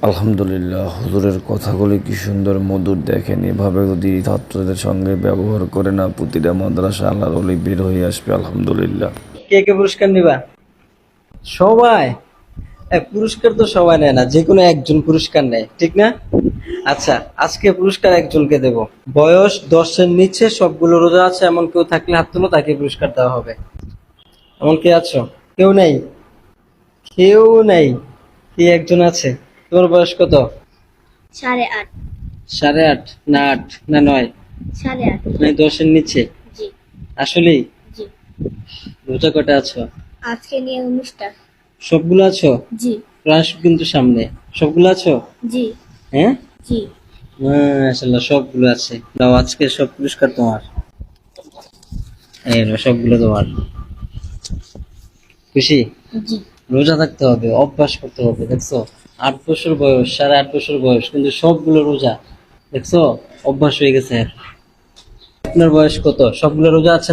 আলহামদুলিল্লাহ, হুজুরের কথাগুলি কি সুন্দর মধুর। দেখেন, এভাবে যদি ছাত্রদের সঙ্গে ব্যবহার করে না, প্রতিটা মাদ্রাসা আল্লাহর ওলি বের হয়ে আসবে। আলহামদুলিল্লাহ। কে কে পুরস্কার নিবা? সবাই? পুরস্কার তো সবাই নেয় না, যে কোনো একজন পুরস্কার নেয়, ঠিক না? আচ্ছা, আজকে পুরস্কার একজনকে দেব। বয়স 10-এর নিচে, সবগুলো রোজা আছে এমন কেউ থাকলে হাত তুলো, তাকে পুরস্কার দেওয়া হবে। এমন কে আছো? কেউ নেই? কেউ নেই? কি একজন আছে? তোমার বয়স কত? 8.5। 8.5 না 8 না 9? 8.5। মানে 10-এর নিচে? জি। আসলেই? জি। রোজা কটা আছো? আজকে নিয়ে 19টা। সবগুলো আছো? জি। ক্লাস কিন্তু সামনে। সবগুলো আছো? জি। হ্যাঁ, জি। মাশাআল্লাহ, সবগুলো আছে। দাও, আজকে সব পুরস্কার তোমার। এই নাও, সবগুলো তোমার। খুশি? জি। রোজা থাকতে হবে, অভ্যাস করতে হবে। দেখছো, 8 বছর বয়স, 8.5 বছর বয়স, কিন্তু সবগুলো রোজা। দেখছো, অভ্যাস হয়ে গেছে। আপনার বয়স কত? সবগুলো রোজা আছেন?